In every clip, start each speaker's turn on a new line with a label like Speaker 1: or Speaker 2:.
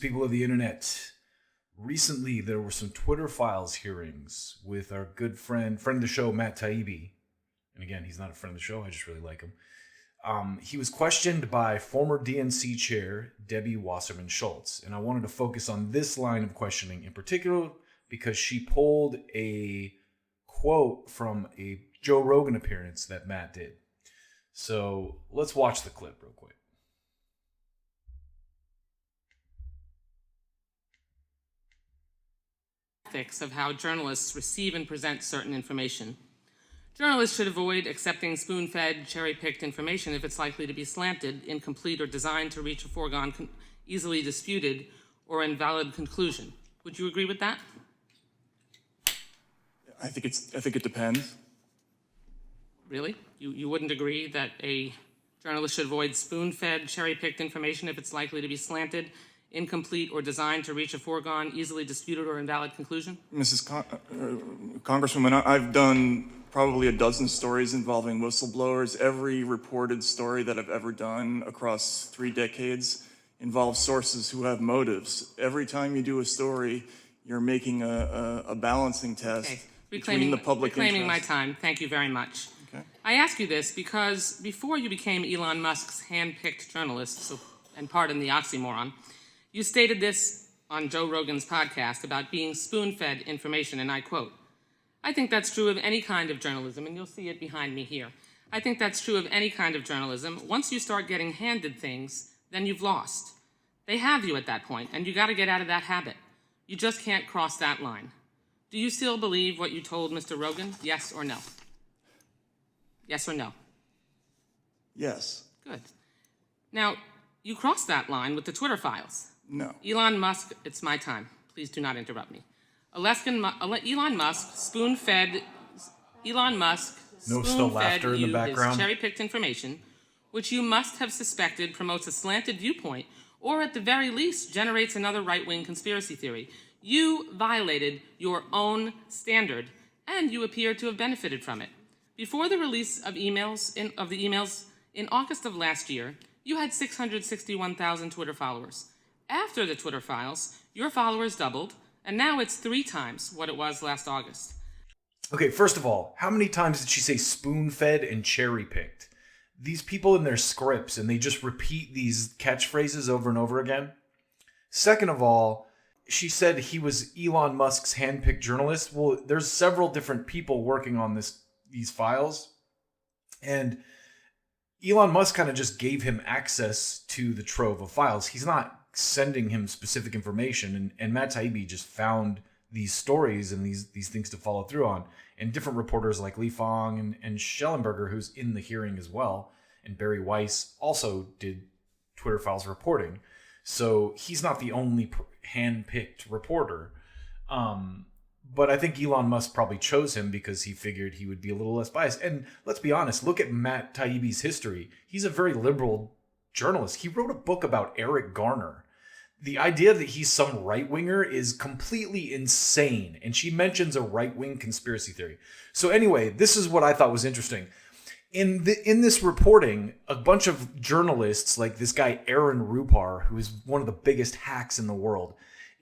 Speaker 1: people of the internet. Recently, there were some Twitter Files hearings with our good friend of the show, Matt Taibbi. And again, he's not a friend of the show. I just really like him. He was questioned by former DNC chair Debbie Wasserman Shultz. And I wanted to focus on this line of questioning in particular because she pulled a quote from a Joe Rogan appearance that Matt did. So let's watch the clip real quick.
Speaker 2: Ethics of how journalists receive and present certain information. Journalists should avoid accepting spoon-fed, cherry-picked information if it's likely to be slanted, incomplete, or designed to reach a foregone, easily disputed, or invalid conclusion. Would you agree with that?
Speaker 3: I think it depends.
Speaker 2: Really? You wouldn't agree that a journalist should avoid spoon-fed, cherry-picked information if it's likely to be slanted, incomplete, or designed to reach a foregone, easily disputed, or invalid conclusion?
Speaker 3: Congresswoman, I've done probably a dozen stories involving whistleblowers. Every reported story that I've ever done across 3 decades involves sources who have motives. Every time you do a story, you're making a balancing test between the public interest.
Speaker 2: Reclaiming my time. Thank you very much.
Speaker 3: Okay.
Speaker 2: I ask you this because before you became Elon Musk's hand-picked journalist, and pardon the oxymoron, you stated this on Joe Rogan's podcast about being spoon-fed information, and I quote, "I think that's true of any kind of journalism," and you'll see it behind me here. "I think that's true of any kind of journalism. Once you start getting handed things, then you've lost. They have you at that point, and you got to get out of that habit. You just can't cross that line." Do you still believe what you told Mr. Rogan? Yes or no? Yes or no?
Speaker 3: Yes.
Speaker 2: Good. Now, you crossed that line with the Twitter Files.
Speaker 3: No.
Speaker 2: Elon Musk, it's my time. Please do not interrupt me. Elon Musk spoon-fed
Speaker 1: No still laughter in the
Speaker 2: you
Speaker 1: background.
Speaker 2: his cherry-picked information, which you must have suspected promotes a slanted viewpoint, or at the very least generates another right-wing conspiracy theory. You violated your own standard, and you appear to have benefited from it. Before the release of the emails in August of last year, you had 661,000 Twitter followers. After the Twitter Files, your followers doubled, and now it's 3 times what it was last August.
Speaker 1: Okay, first of all, how many times did she say spoon-fed and cherry-picked? These people in their scripts, and they just repeat these catchphrases over and over again. Second of all, she said he was Elon Musk's hand-picked journalist. Well, there's several different people working on these files, and Elon Musk kind of just gave him access to the trove of files. He's not sending him specific information, and Matt Taibbi just found these stories and these things to follow through on. And different reporters like Li Fong and Schellenberger, who's in the hearing as well, and Barry Weiss also did Twitter Files reporting. So he's not the only hand-picked reporter. But I think Elon Musk probably chose him because he figured he would be a little less biased. And let's be honest, look at Matt Taibbi's history. He's a very liberal journalist. He wrote a book about Eric Garner. The idea that he's some right-winger is completely insane. And she mentions a right-wing conspiracy theory. So anyway, this is what I thought was interesting. In this reporting, a bunch of journalists, like this guy Aaron Rupar, who is one of the biggest hacks in the world,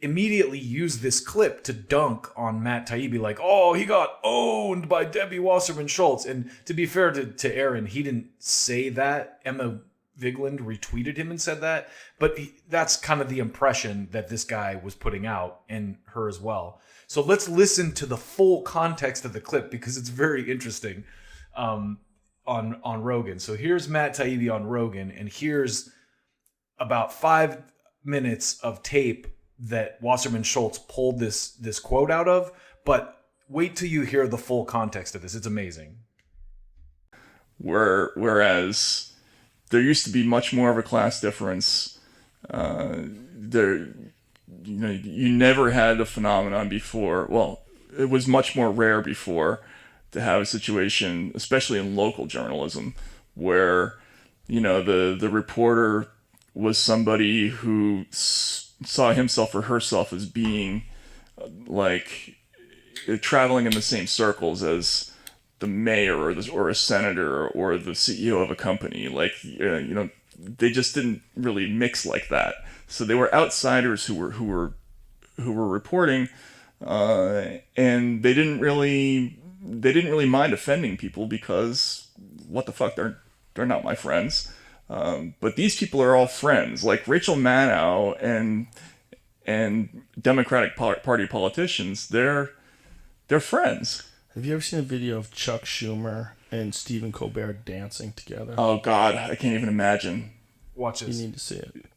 Speaker 1: immediately used this clip to dunk on Matt Taibbi, like, oh, he got owned by Debbie Wasserman Schultz. And to be fair to Aaron, he didn't say that. Emma Vigeland retweeted him and said that. But that's kind of the impression that this guy was putting out, and her as well. So let's listen to the full context of the clip because it's very interesting on Rogan. So here's Matt Taibbi on Rogan, and here's about 5 minutes of tape that Wasserman Schultz pulled this quote out of. But wait till you hear the full context of this. It's amazing.
Speaker 3: Whereas there used to be much more of a class difference. You never had a phenomenon before. Well, it was much more rare before to have a situation, especially in local journalism, where the reporter was somebody who saw himself or herself as being like traveling in the same circles as the mayor or a senator or the CEO of a company. Like, they just didn't really mix like that. So they were outsiders who were reporting, and they didn't really mind offending people because what the fuck, they're not my friends. But these people are all friends, like Rachel Maddow and Democratic Party politicians. They're friends.
Speaker 4: Have you ever seen a video of Chuck Schumer and Stephen Colbert dancing together?
Speaker 3: Oh God, I can't even imagine.
Speaker 1: Watch this.
Speaker 4: You need to see it.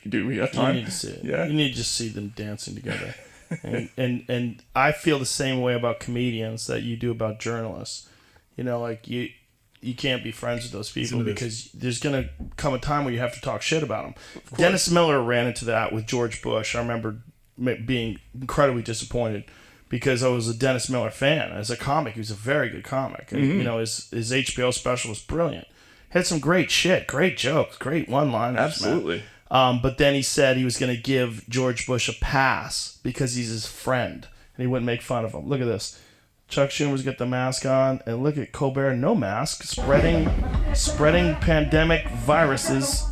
Speaker 3: Do we have time?
Speaker 4: You need to see it.
Speaker 3: Yeah.
Speaker 4: You need to just see them dancing together. and I feel the same way about comedians that you do about journalists. You know, like you can't be friends with those people because there's going to come a time where you have to talk shit about them. Dennis Miller ran into that with George Bush. I remember being incredibly disappointed because I was a Dennis Miller fan. As a comic, he was a very good comic. And, you know, his HBO special was brilliant. Had some great shit, great jokes, great one-liners.
Speaker 3: Absolutely.
Speaker 4: But then he said he was going to give George Bush a pass because he's his friend and he wouldn't make fun of him. Look at this. Chuck Schumer's got the mask on, and look at Colbert, no mask, spreading pandemic viruses.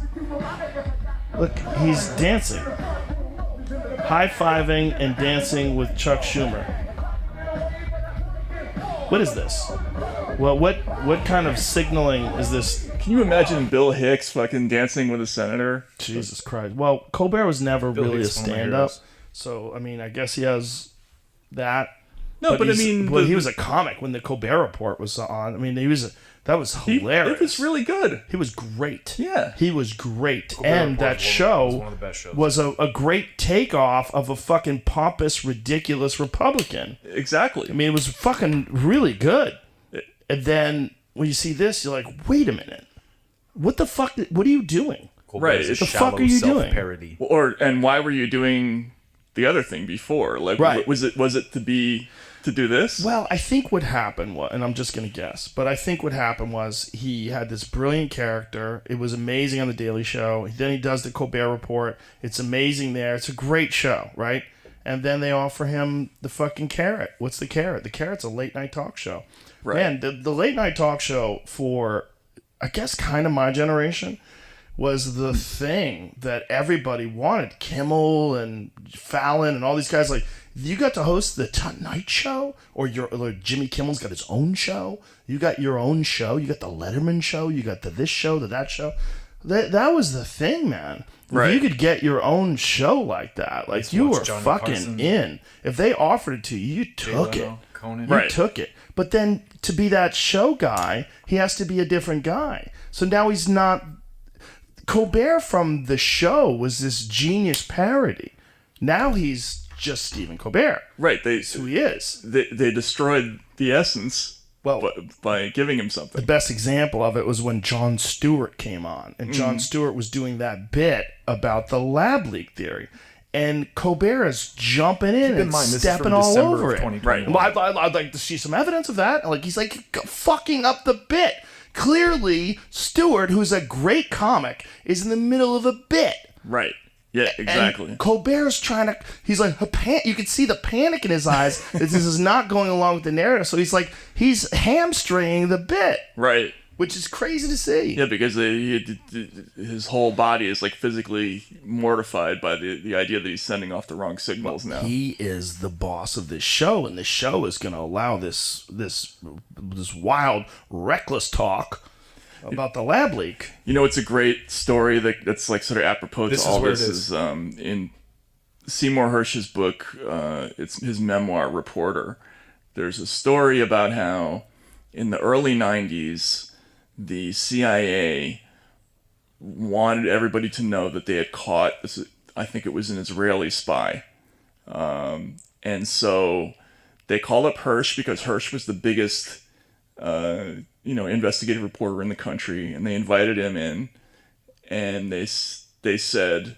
Speaker 4: Look, he's dancing. High-fiving and dancing with Chuck Schumer. What is this? Well, what kind of signaling is this?
Speaker 3: Can you imagine Bill Hicks fucking dancing with a senator?
Speaker 4: Jesus Christ. Well, Colbert was never
Speaker 1: Bill
Speaker 4: really a
Speaker 1: Hicks, one of my
Speaker 4: stand-up,
Speaker 1: heroes.
Speaker 4: so, I mean, I guess he has that.
Speaker 3: No, but I mean...
Speaker 4: he was a comic when the Colbert Report was on. I mean, that was hilarious.
Speaker 3: It was really good.
Speaker 4: He was great.
Speaker 3: Yeah.
Speaker 4: He was great.
Speaker 1: Colbert
Speaker 4: And
Speaker 1: Report
Speaker 4: that
Speaker 1: was
Speaker 4: show
Speaker 1: one of the best shows.
Speaker 4: was a great takeoff of a fucking pompous, ridiculous Republican.
Speaker 3: Exactly.
Speaker 4: I mean, it was fucking really good. And then when you see this, you're like, wait a minute. What the fuck? What are you doing?
Speaker 1: Colbert is a
Speaker 4: What the fuck
Speaker 1: shallow
Speaker 4: are you doing?
Speaker 1: self-parody.
Speaker 3: And why were you doing the other thing before? Like,
Speaker 4: Right.
Speaker 3: was it to do this?
Speaker 4: Well, I think what happened was, and I'm just going to guess, but I think what happened was he had this brilliant character. It was amazing on The Daily Show. Then he does the Colbert Report. It's amazing there. It's a great show, right? And then they offer him the fucking carrot. What's the carrot? The carrot's a late night talk show.
Speaker 3: Right.
Speaker 4: Man, the late night talk show for, I guess, kind of my generation was the thing that everybody wanted. Kimmel and Fallon and all these guys. Like, you got to host the Tonight Show, or Jimmy Kimmel's got his own show. You got your own show. You got the Letterman show. You got the this show, the that show. That was the thing, man.
Speaker 3: Right.
Speaker 4: If you could get your own show like that, like you were
Speaker 1: Johnny
Speaker 4: fucking
Speaker 1: Carson.
Speaker 4: in. If they offered it to you, you took it.
Speaker 1: Leno, Conan.
Speaker 4: You
Speaker 3: Right.
Speaker 4: took it. But then to be that show guy, he has to be a different guy. So now he's not. Colbert from the show was this genius parody. Now he's just Stephen Colbert.
Speaker 3: Right.
Speaker 4: That's who he is.
Speaker 3: They destroyed the essence by giving him something.
Speaker 4: The best example of it was when Jon Stewart came on. And Jon Stewart was doing that bit about the lab leak theory. And Colbert is jumping in
Speaker 1: Keep in
Speaker 4: and
Speaker 1: mind, this is
Speaker 4: stepping
Speaker 1: from
Speaker 4: all
Speaker 1: December
Speaker 4: over
Speaker 1: of
Speaker 4: it.
Speaker 1: 2021.
Speaker 4: Well, I'd like to see some evidence of that. Like, he's like fucking up the bit. Clearly, Stewart, who's a great comic, is in the middle of a bit.
Speaker 3: Right. Yeah, exactly.
Speaker 4: And Colbert's trying to. He's like, you can see the panic in his eyes. This is not going along with the narrative. So he's hamstringing the bit,
Speaker 3: Right.
Speaker 4: which is crazy to see.
Speaker 3: Yeah, because his whole body is like physically mortified by the idea that he's sending off the wrong signals now.
Speaker 4: He is the boss of this show, and this show is going to allow this wild, reckless talk about the lab leak.
Speaker 3: You know, it's a great story that's like sort of apropos
Speaker 1: This
Speaker 3: to
Speaker 1: is
Speaker 3: all
Speaker 1: where
Speaker 3: this.
Speaker 1: it is.
Speaker 3: In Seymour Hersh's book, it's his memoir, Reporter. There's a story about how in the early 90s, the CIA wanted everybody to know that they had caught this. I think it was an Israeli spy, and so they called up Hersh because Hersh was the biggest, investigative reporter in the country, and they invited him in, and they said,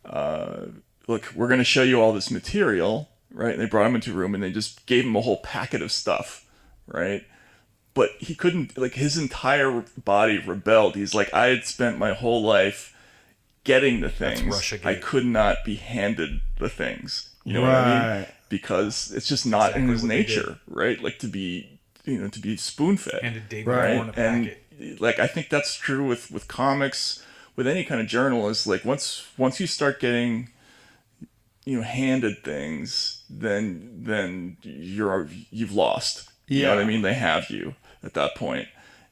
Speaker 3: "Look, we're going to show you all this material." Right? And they brought him into a room, and they just gave him a whole packet of stuff. Right? But he couldn't, like, his entire body rebelled. He's like, I had spent my whole life getting the things.
Speaker 1: Russiagate.
Speaker 3: I could not be handed the things. You know what I mean? Because it's just not in
Speaker 1: Exactly
Speaker 3: his
Speaker 1: what they
Speaker 3: nature, right? Like, to be spoon-fed.
Speaker 1: Handed David
Speaker 3: Right?
Speaker 1: Bourne a
Speaker 3: And,
Speaker 1: packet.
Speaker 3: like, I think that's true with comics, with any kind of journalist, like once you start getting, handed things, then you've lost. You know what I mean? They have you at that point,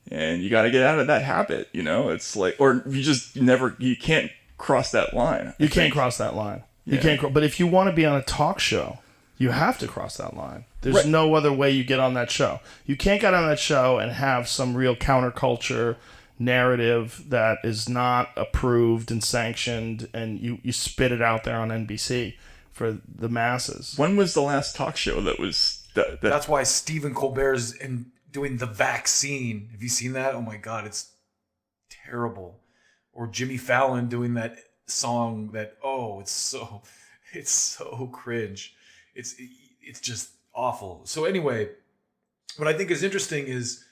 Speaker 3: and you got to get out of that habit. It's like, or you can't cross that line.
Speaker 4: You can't cross that line. You can't. But if you want to be on a talk show, you have to cross that line. There's no other way you get on that show. You can't get on that show and have some real counterculture narrative that is not approved and sanctioned, and you spit it out there on NBC for the masses.
Speaker 3: When was the last talk show that was that?
Speaker 1: That's why Stephen Colbert's doing the vaccine. Have you seen that? Oh my God, it's terrible. Or Jimmy Fallon doing that song that, it's so cringe. It's just awful. So anyway, what I think is interesting is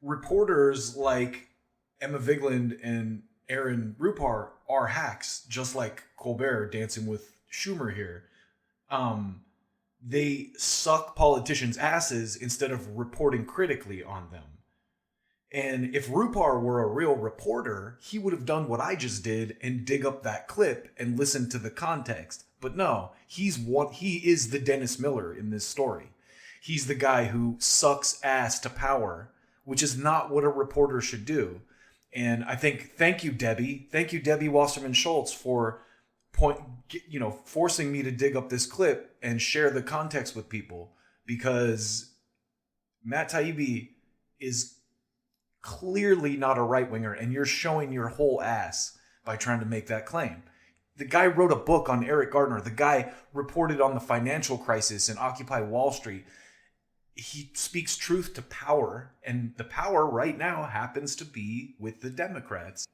Speaker 1: reporters like Emma Vigeland and Aaron Rupar are hacks, just like Colbert dancing with Schumer here. They suck politicians' asses instead of reporting critically on them. And if Rupar were a real reporter, he would have done what I just did and dig up that clip and listen to the context. But no, he is the Dennis Miller in this story. He's the guy who sucks ass to power, which is not what a reporter should do. And I think, thank you, Debbie Wasserman Shultz, for forcing me to dig up this clip and share the context with people, because Matt Taibbi is clearly not a right winger, and you're showing your whole ass by trying to make that claim. The guy wrote a book on Eric Gardner. The guy reported on the financial crisis and Occupy Wall Street. He speaks truth to power, and the power right now happens to be with the Democrats.